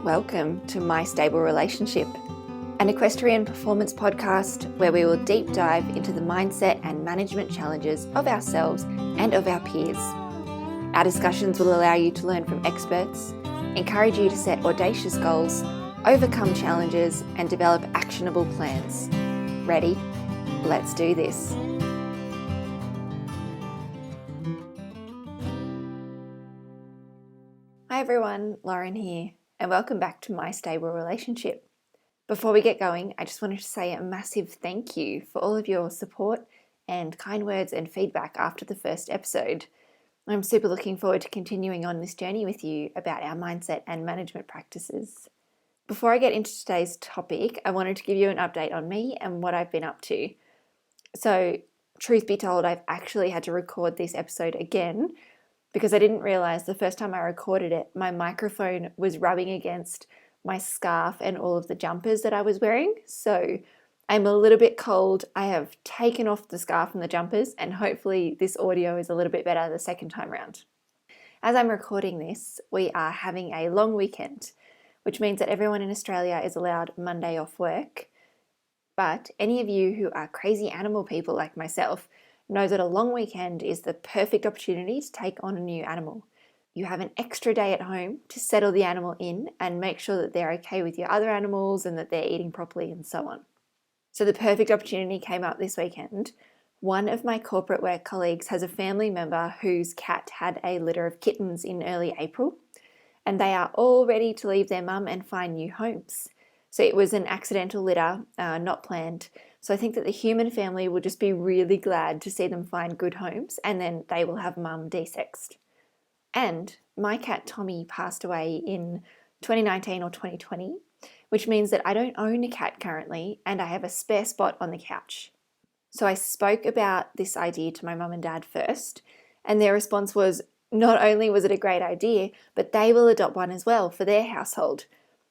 Welcome to My Stable Relationship, an equestrian performance podcast where we will deep dive into the mindset and management challenges of ourselves and of our peers. Our discussions will allow you to learn from experts, encourage you to set audacious goals, overcome challenges, and develop actionable plans. Ready? Let's do this. Hi everyone, Lauren here, and welcome back to My Stable Relationship. Before we get going, I just wanted to say a massive thank you for all of your support and kind words and feedback after the first episode. I'm super looking forward to continuing on this journey with you about our mindset and management practices. Before I get into today's topic, I wanted to give you an update on me and what I've been up to. So, truth be told, I've actually had to record this episode again because I didn't realize the first time I recorded it, my microphone was rubbing against my scarf and all of the jumpers that I was wearing. So I'm a little bit cold. I have taken off the scarf and the jumpers, and hopefully this audio is a little bit better the second time around. As I'm recording this, we are having a long weekend, which means that everyone in Australia is allowed Monday off work. But any of you who are crazy animal people like myself know that a long weekend is the perfect opportunity to take on a new animal. You have an extra day at home to settle the animal in and make sure that they're okay with your other animals and that they're eating properly and so on. So the perfect opportunity came up this weekend. One of my corporate work colleagues has a family member whose cat had a litter of kittens in early April, and they are all ready to leave their mum and find new homes. So it was an accidental litter, not planned. So I think that the human family will just be really glad to see them find good homes, and then they will have mum desexed. And my cat Tommy passed away in 2019 or 2020, which means that I don't own a cat currently, and I have a spare spot on the couch. So I spoke about this idea to my mum and dad first, and their response was, not only was it a great idea, but they will adopt one as well for their household.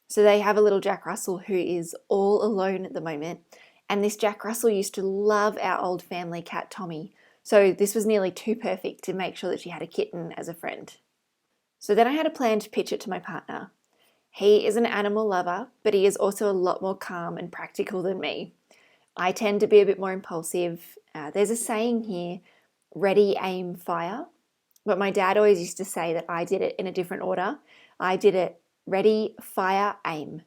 So they have a little Jack Russell who is all alone at the moment. And this Jack Russell used to love our old family cat Tommy. So this was nearly too perfect to make sure that she had a kitten as a friend. So then I had a plan to pitch it to my partner. He is an animal lover, but he is also a lot more calm and practical than me. I tend to be a bit more impulsive. There's a saying here, ready, aim, fire. But my dad always used to say that I did it in a different order. I did it ready, fire, aim,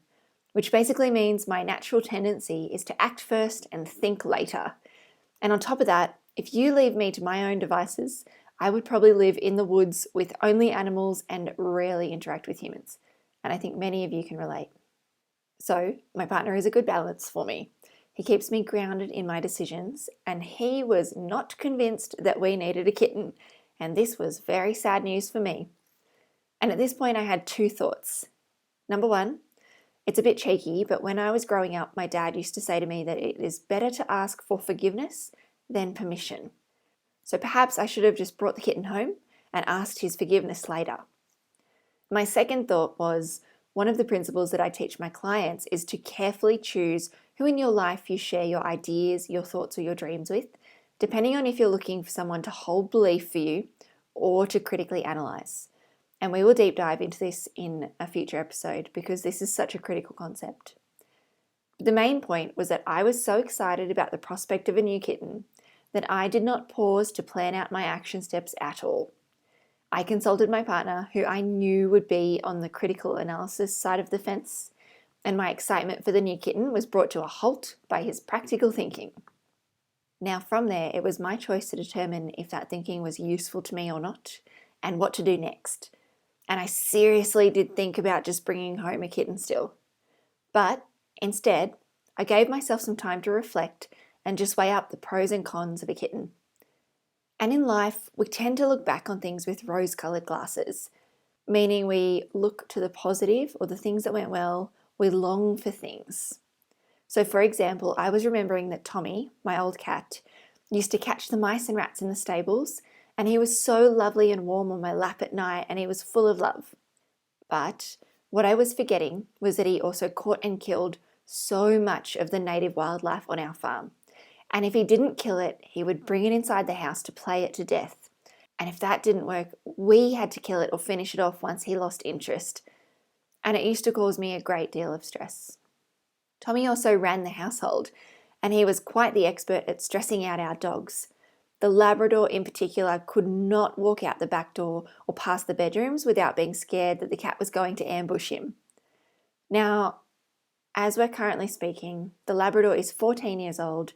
which basically means my natural tendency is to act first and think later. And on top of that, if you leave me to my own devices, I would probably live in the woods with only animals and rarely interact with humans. And I think many of you can relate. So my partner is a good balance for me. He keeps me grounded in my decisions, and he was not convinced that we needed a kitten. And this was very sad news for me. And at this point, I had two thoughts. Number one, it's a bit cheeky, but when I was growing up, my dad used to say to me that it is better to ask for forgiveness than permission. So perhaps I should have just brought the kitten home and asked his forgiveness later. My second thought was, one of the principles that I teach my clients is to carefully choose who in your life you share your ideas, your thoughts, or your dreams with, depending on if you're looking for someone to hold belief for you or to critically analyze. And we will deep dive into this in a future episode because this is such a critical concept. The main point was that I was so excited about the prospect of a new kitten that I did not pause to plan out my action steps at all. I consulted my partner, who I knew would be on the critical analysis side of the fence, and my excitement for the new kitten was brought to a halt by his practical thinking. Now from there, it was my choice to determine if that thinking was useful to me or not, and what to do next. And I seriously did think about just bringing home a kitten still. But instead, I gave myself some time to reflect and just weigh up the pros and cons of a kitten. And in life, we tend to look back on things with rose-coloured glasses, meaning we look to the positive or the things that went well, we long for things. So for example, I was remembering that Tommy, my old cat, used to catch the mice and rats in the stables, and he was so lovely and warm on my lap at night, and he was full of love. But what I was forgetting was that he also caught and killed so much of the native wildlife on our farm. And if he didn't kill it, he would bring it inside the house to play it to death. And if that didn't work, we had to kill it or finish it off once he lost interest. and it used to cause me a great deal of stress. Tommy also ran the household, and he was quite the expert at stressing out our dogs. The Labrador in particular could not walk out the back door or past the bedrooms without being scared that the cat was going to ambush him. Now, as we're currently speaking, the Labrador is 14 years old,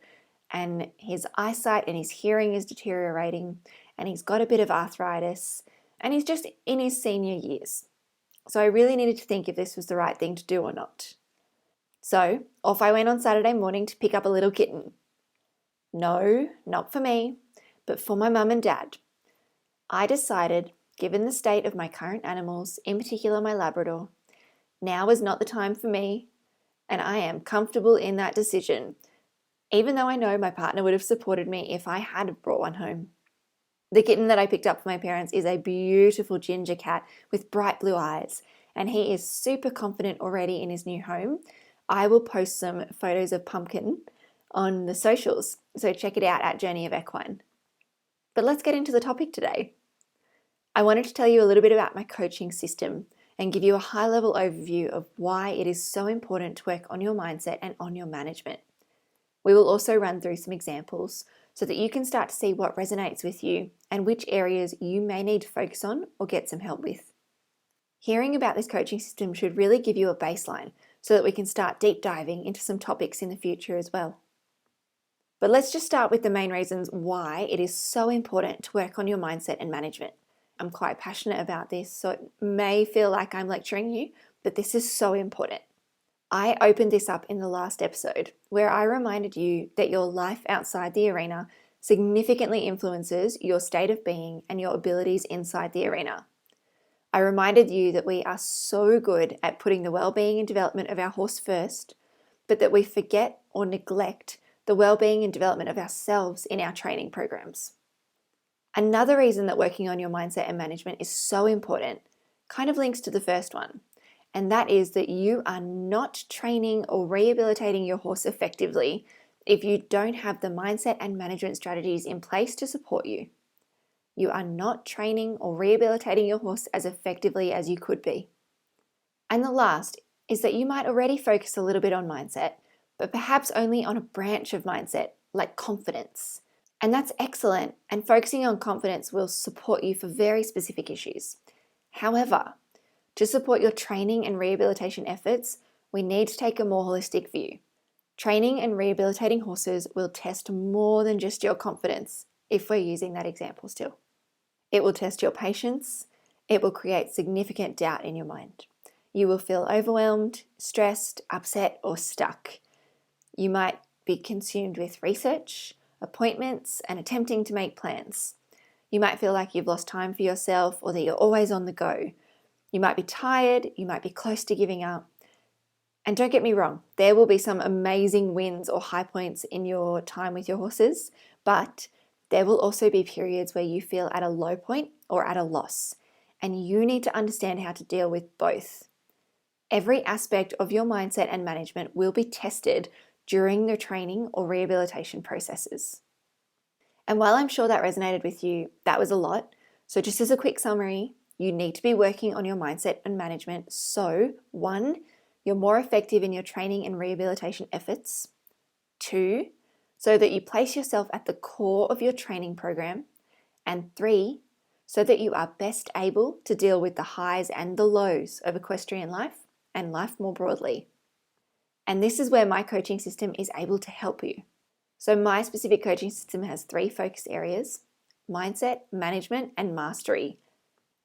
and his eyesight and his hearing is deteriorating, and he's got a bit of arthritis, and he's just in his senior years. So I really needed to think if this was the right thing to do or not. So off I went on Saturday morning to pick up a little kitten. No, not for me, but for my mum and dad. I decided, given the state of my current animals, in particular my Labrador, now is not the time for me, and I am comfortable in that decision, even though I know my partner would have supported me if I had brought one home. The kitten that I picked up for my parents is a beautiful ginger cat with bright blue eyes, and he is super confident already in his new home. I will post some photos of Pumpkin on the socials, so check it out at Journey of Equine. But let's get into the topic today. I wanted to tell you a little bit about my coaching system and give you a high-level overview of why it is so important to work on your mindset and on your management. We will also run through some examples so that you can start to see what resonates with you and which areas you may need to focus on or get some help with. Hearing about this coaching system should really give you a baseline so that we can start deep diving into some topics in the future as well. But let's just start with the main reasons why it is so important to work on your mindset and management. I'm quite passionate about this, so it may feel like I'm lecturing you, but this is so important. I opened this up in the last episode where I reminded you that your life outside the arena significantly influences your state of being and your abilities inside the arena. I reminded you that we are so good at putting the well-being and development of our horse first, but that we forget or neglect the well-being and development of ourselves in our training programs. Another reason that working on your mindset and management is so important kind of links to the first one, and that is that you are not training or rehabilitating your horse effectively if you don't have the mindset and management strategies in place to support you. You are not training or rehabilitating your horse as effectively as you could be. And the last is that you might already focus a little bit on mindset, but perhaps only on a branch of mindset, like confidence. And that's excellent, and focusing on confidence will support you for very specific issues. However, to support your training and rehabilitation efforts, we need to take a more holistic view. Training and rehabilitating horses will test more than just your confidence, if we're using that example still. It will test your patience. It will create significant doubt in your mind. You will feel overwhelmed, stressed, upset, or stuck. You might be consumed with research, appointments, and attempting to make plans. You might feel like you've lost time for yourself or that you're always on the go. You might be tired, you might be close to giving up. And don't get me wrong, there will be some amazing wins or high points in your time with your horses, but there will also be periods where you feel at a low point or at a loss, and you need to understand how to deal with both. Every aspect of your mindset and management will be tested during the training or rehabilitation processes. And while I'm sure that resonated with you, that was a lot. So just as a quick summary, you need to be working on your mindset and management so 1, you're more effective in your training and rehabilitation efforts. 2, so that you place yourself at the core of your training program. And 3, so that you are best able to deal with the highs and the lows of equestrian life and life more broadly. And this is where my coaching system is able to help you. So my specific coaching system has 3 focus areas: mindset, management, and mastery.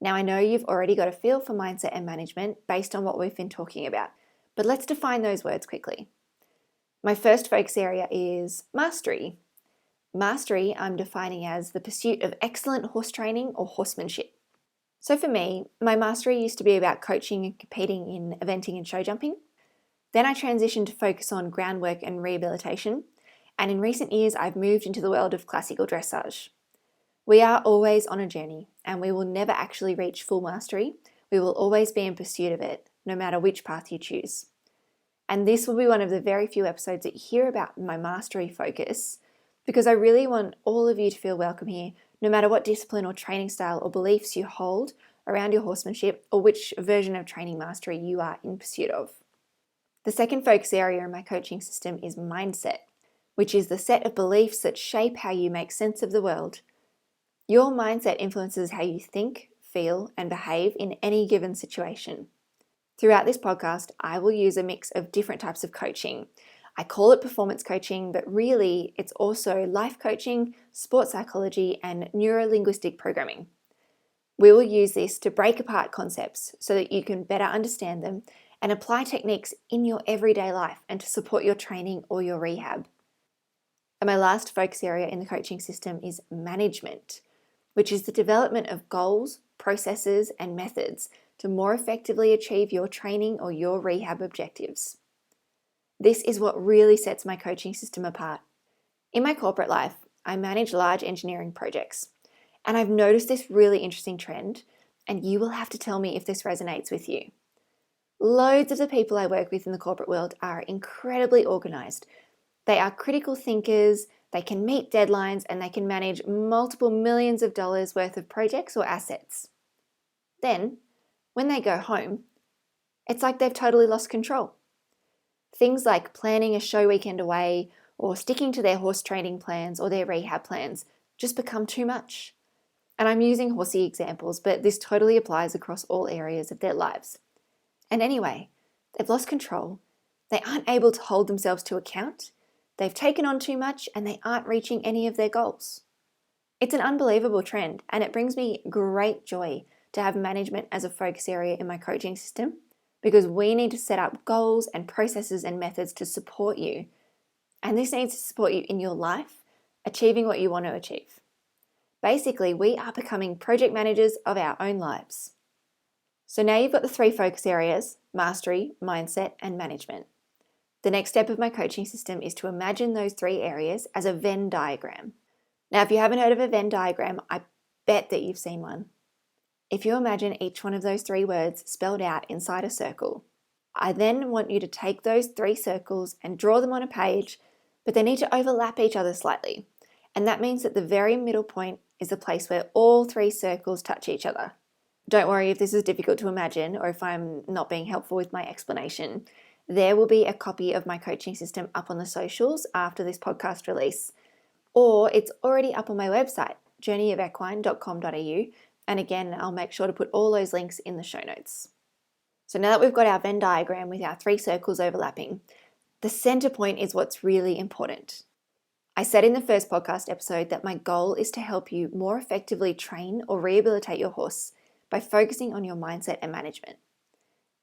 Now I know you've already got a feel for mindset and management based on what we've been talking about, but let's define those words quickly. My first focus area is mastery. Mastery I'm defining as the pursuit of excellent horse training or horsemanship. So for me, my mastery used to be about coaching and competing in eventing and show jumping. Then I transitioned to focus on groundwork and rehabilitation, and in recent years I've moved into the world of classical dressage. We are always on a journey, and we will never actually reach full mastery. We will always be in pursuit of it, no matter which path you choose. And this will be one of the very few episodes that you hear about my mastery focus, because I really want all of you to feel welcome here, no matter what discipline or training style or beliefs you hold around your horsemanship or which version of training mastery you are in pursuit of. The second focus area in my coaching system is mindset, which is the set of beliefs that shape how you make sense of the world. Your mindset influences how you think, feel, and behave in any given situation. Throughout this podcast, I will use a mix of different types of coaching. I call it performance coaching, but really it's also life coaching, sports psychology, and neuro-linguistic programming. We will use this to break apart concepts so that you can better understand them and apply techniques in your everyday life and to support your training or your rehab. And my last focus area in the coaching system is management, which is the development of goals, processes, and methods to more effectively achieve your training or your rehab objectives. This is what really sets my coaching system apart. In my corporate life, I manage large engineering projects, and I've noticed this really interesting trend, and you will have to tell me if this resonates with you. Loads of the people I work with in the corporate world are incredibly organized. They are critical thinkers, they can meet deadlines, and they can manage multiple millions of dollars worth of projects or assets. Then, when they go home, it's like they've totally lost control. Things like planning a show weekend away or sticking to their horse training plans or their rehab plans just become too much. And I'm using horsey examples, but this totally applies across all areas of their lives. And anyway, they've lost control, they aren't able to hold themselves to account, they've taken on too much, and they aren't reaching any of their goals. It's an unbelievable trend, and it brings me great joy to have management as a focus area in my coaching system, because we need to set up goals and processes and methods to support you. And this needs to support you in your life, achieving what you want to achieve. Basically, we are becoming project managers of our own lives. So now you've got the three focus areas: mastery, mindset, and management. The next step of my coaching system is to imagine those three areas as a Venn diagram. Now, if you haven't heard of a Venn diagram, I bet that you've seen one. If you imagine each one of those three words spelled out inside a circle, I then want you to take those three circles and draw them on a page, but they need to overlap each other slightly. And that means that the very middle point is the place where all three circles touch each other. Don't worry if this is difficult to imagine or if I'm not being helpful with my explanation. There will be a copy of my coaching system up on the socials after this podcast release, or it's already up on my website, journeyofequine.com.au, and again, I'll make sure to put all those links in the show notes. So now that we've got our Venn diagram with our three circles overlapping, the center point is what's really important. I said in the first podcast episode that my goal is to help you more effectively train or rehabilitate your horse by focusing on your mindset and management.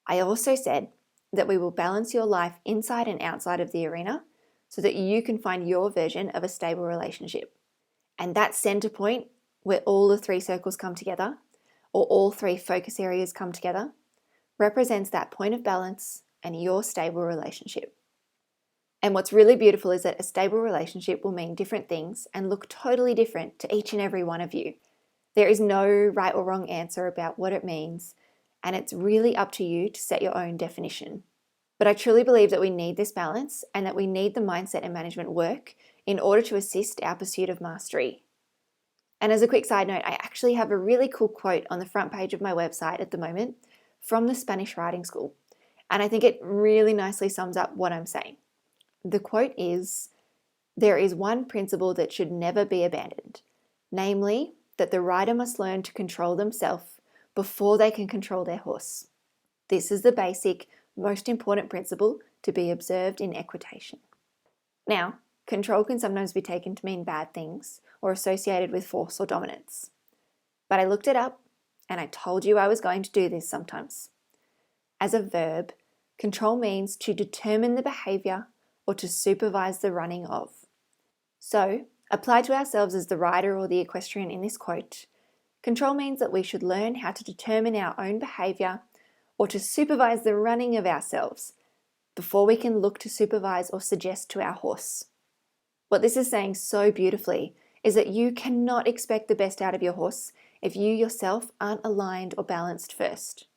I also said that we will balance your life inside and outside of the arena so that you can find your version of a stable relationship. And that center point, where all the three circles come together, or all three focus areas come together, represents that point of balance and your stable relationship. And what's really beautiful is that a stable relationship will mean different things and look totally different to each and every one of you. There is no right or wrong answer about what it means, and it's really up to you to set your own definition. But I truly believe that we need this balance and that we need the mindset and management work in order to assist our pursuit of mastery. And as a quick side note, I actually have a really cool quote on the front page of my website at the moment from the Spanish Riding School, and I think it really nicely sums up what I'm saying. The quote is, "There is one principle that should never be abandoned, namely that the rider must learn to control themselves before they can control their horse. This is the basic, most important principle to be observed in equitation." Now, control can sometimes be taken to mean bad things or associated with force or dominance. But I looked it up, and I told you I was going to do this sometimes. As a verb, control means to determine the behavior or to supervise the running of. So, applied to ourselves as the rider or the equestrian in this quote, control means that we should learn how to determine our own behavior or to supervise the running of ourselves before we can look to supervise or suggest to our horse. What this is saying so beautifully is that you cannot expect the best out of your horse if you yourself aren't aligned or balanced first.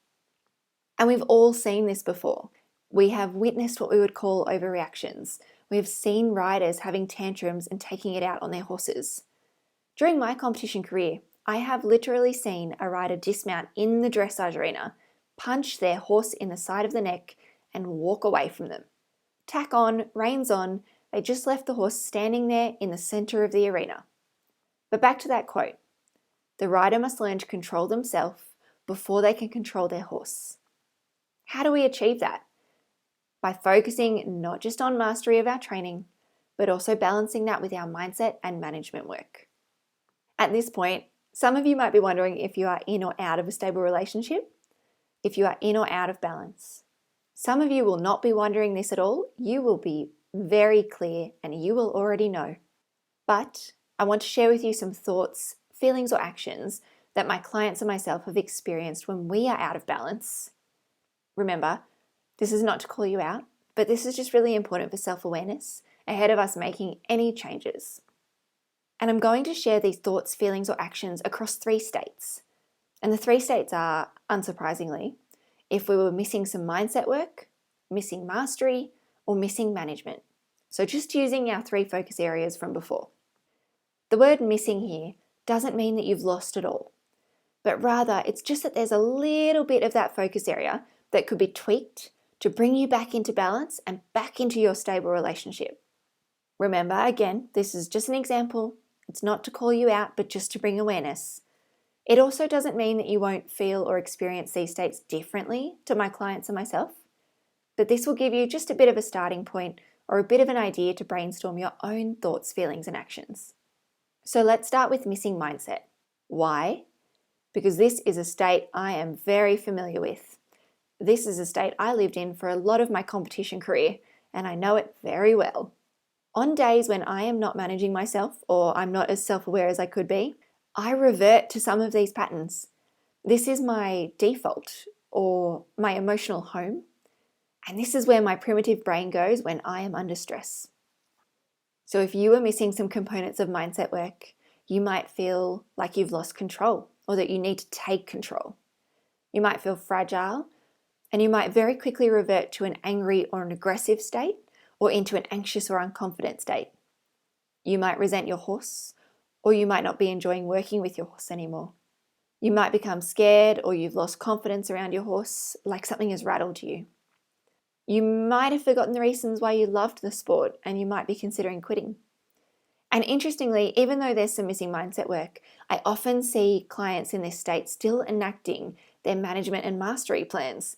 And we've all seen this before. We have witnessed what we would call overreactions. We have seen riders having tantrums and taking it out on their horses. During my competition career, I have literally seen a rider dismount in the dressage arena, punch their horse in the side of the neck, and walk away from them. Tack on, reins on, they just left the horse standing there in the centre of the arena. But back to that quote. The rider must learn to control themselves before they can control their horse. How do we achieve that? By focusing not just on mastery of our training, but also balancing that with our mindset and management work. At this point, some of you might be wondering if you are in or out of a stable relationship, if you are in or out of balance. Some of you will not be wondering this at all. You will be very clear and you will already know. But I want to share with you some thoughts, feelings, or actions that my clients and myself have experienced when we are out of balance. Remember, this is not to call you out, but this is just really important for self-awareness ahead of us making any changes. And I'm going to share these thoughts, feelings, or actions across 3 states. And the 3 states are, unsurprisingly, if we were missing some mindset work, missing mastery, or missing management. So just using our 3 focus areas from before. The word missing here doesn't mean that you've lost it all, but rather it's just that there's a little bit of that focus area that could be tweaked to bring you back into balance and back into your stable relationship. Remember, again, this is just an example. It's not to call you out, but just to bring awareness. It also doesn't mean that you won't feel or experience these states differently to my clients and myself, but this will give you just a bit of a starting point or a bit of an idea to brainstorm your own thoughts, feelings, and actions. So let's start with missing mindset. Why? Because this is a state I am very familiar with. This is a state I lived in for a lot of my competition career, and I know it very well. On days when I am not managing myself or I'm not as self-aware as I could be, I revert to some of these patterns. This is my default or my emotional home, and this is where my primitive brain goes when I am under stress. So if you are missing some components of mindset work, you might feel like you've lost control or that you need to take control. You might feel fragile, and you might very quickly revert to an angry or an aggressive state or into an anxious or unconfident state. You might resent your horse, or you might not be enjoying working with your horse anymore. You might become scared or you've lost confidence around your horse, like something has rattled you. You might have forgotten the reasons why you loved the sport and you might be considering quitting. And interestingly, even though there's some missing mindset work, I often see clients in this state still enacting their management and mastery plans,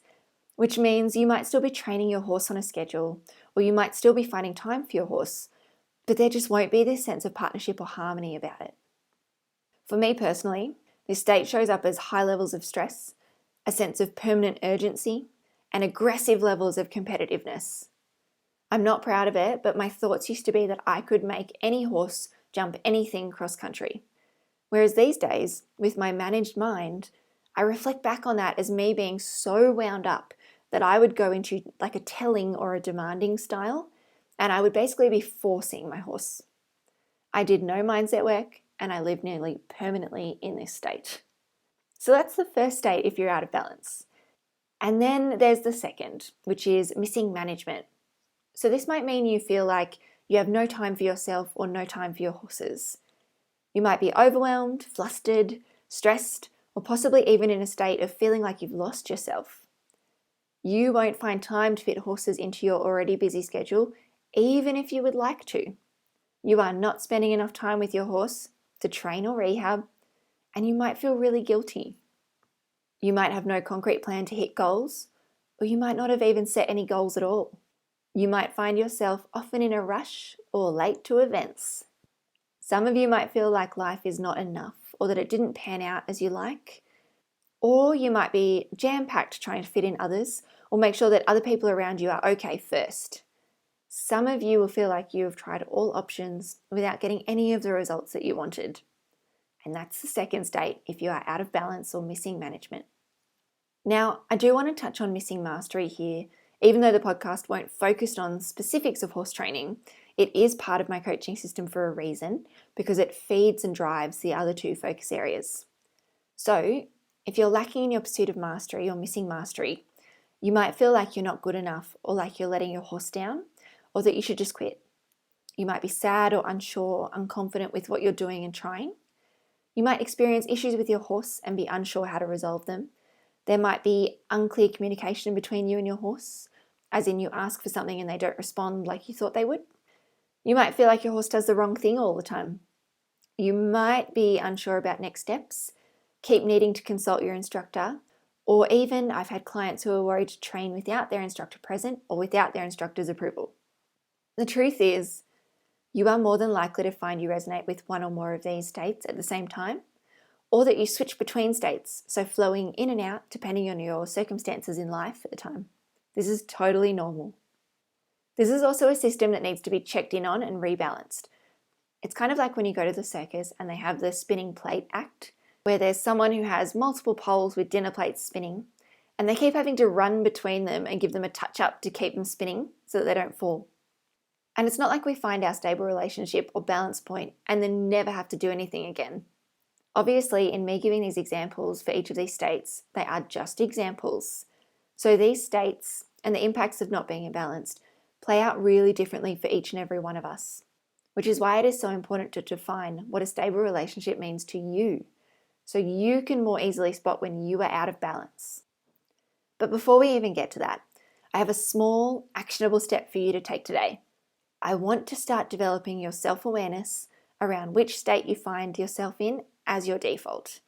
which means you might still be training your horse on a schedule, or you might still be finding time for your horse, but there just won't be this sense of partnership or harmony about it. For me personally, this state shows up as high levels of stress, a sense of permanent urgency, and aggressive levels of competitiveness. I'm not proud of it, but my thoughts used to be that I could make any horse jump anything cross country. Whereas these days, with my managed mind, I reflect back on that as me being so wound up that I would go into like a telling or a demanding style, and I would basically be forcing my horse. I did no mindset work, and I lived nearly permanently in this state. So that's the first state if you're out of balance. And then there's the second, which is missing management. So this might mean you feel like you have no time for yourself or no time for your horses. You might be overwhelmed, flustered, stressed, or possibly even in a state of feeling like you've lost yourself. You won't find time to fit horses into your already busy schedule, even if you would like to. You are not spending enough time with your horse to train or rehab, and you might feel really guilty. You might have no concrete plan to hit goals, or you might not have even set any goals at all. You might find yourself often in a rush or late to events. Some of you might feel like life is not enough or that it didn't pan out as you like. Or you might be jam-packed trying to fit in others or make sure that other people around you are okay first. Some of you will feel like you have tried all options without getting any of the results that you wanted. And that's the second state if you are out of balance or missing management. Now, I do want to touch on missing mastery here. Even though the podcast won't focus on specifics of horse training, it is part of my coaching system for a reason because it feeds and drives the other 2 focus areas. So, if you're lacking in your pursuit of mastery or missing mastery, you might feel like you're not good enough or like you're letting your horse down or that you should just quit. You might be sad or unsure or unconfident with what you're doing and trying. You might experience issues with your horse and be unsure how to resolve them. There might be unclear communication between you and your horse, as in you ask for something and they don't respond like you thought they would. You might feel like your horse does the wrong thing all the time. You might be unsure about next steps, keep needing to consult your instructor, or even I've had clients who are worried to train without their instructor present or without their instructor's approval. The truth is, you are more than likely to find you resonate with one or more of these states at the same time, or that you switch between states, so flowing in and out depending on your circumstances in life at the time. This is totally normal. This is also a system that needs to be checked in on and rebalanced. It's kind of like when you go to the circus and they have the spinning plate act, where there's someone who has multiple poles with dinner plates spinning, and they keep having to run between them and give them a touch-up to keep them spinning so that they don't fall. And it's not like we find our stable relationship or balance point and then never have to do anything again. Obviously, in me giving these examples for each of these states, they are just examples. So these states and the impacts of not being imbalanced play out really differently for each and every one of us, which is why it is so important to define what a stable relationship means to you, so you can more easily spot when you are out of balance. But before we even get to that, I have a small, actionable step for you to take today. I want to start developing your self-awareness around which state you find yourself in as your default.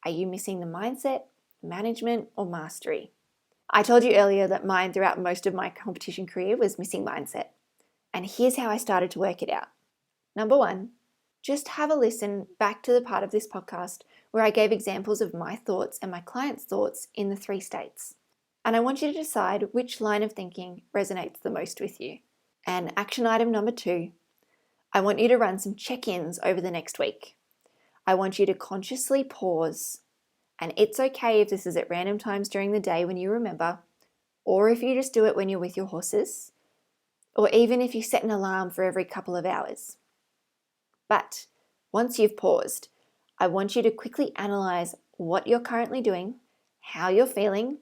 Are you missing the mindset, management, or mastery? I told you earlier that mine throughout most of my competition career was missing mindset. And here's how I started to work it out. Number 1, just have a listen back to the part of this podcast where I gave examples of my thoughts and my clients' thoughts in the 3 states. And I want you to decide which line of thinking resonates the most with you. And action item number 2, I want you to run some check-ins over the next week. I want you to consciously pause, and it's okay if this is at random times during the day when you remember, or if you just do it when you're with your horses, or even if you set an alarm for every couple of hours. But once you've paused, I want you to quickly analyze what you're currently doing, how you're feeling,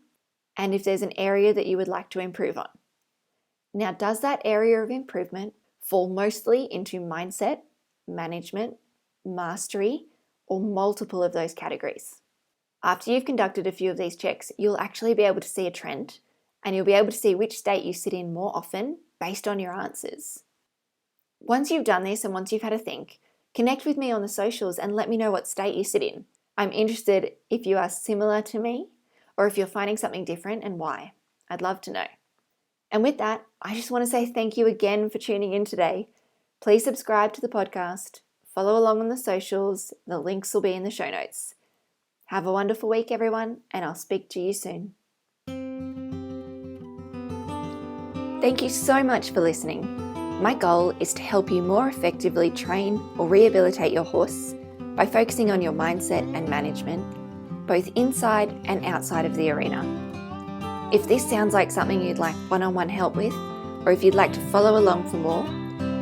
and if there's an area that you would like to improve on. Now, does that area of improvement fall mostly into mindset, management, mastery, or multiple of those categories? After you've conducted a few of these checks, you'll actually be able to see a trend, and you'll be able to see which state you sit in more often based on your answers. Once you've done this and once you've had a think, connect with me on the socials and let me know what state you sit in. I'm interested if you are similar to me or if you're finding something different and why. I'd love to know. And with that, I just want to say thank you again for tuning in today. Please subscribe to the podcast, follow along on the socials, the links will be in the show notes. Have a wonderful week, everyone, and I'll speak to you soon. Thank you so much for listening. My goal is to help you more effectively train or rehabilitate your horse by focusing on your mindset and management, both inside and outside of the arena. If this sounds like something you'd like one-on-one help with, or if you'd like to follow along for more,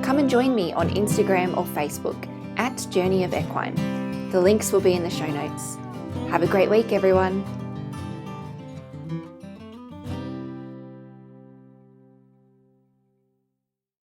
come and join me on Instagram or Facebook @Journey of Equine. The links will be in the show notes. Have a great week, everyone.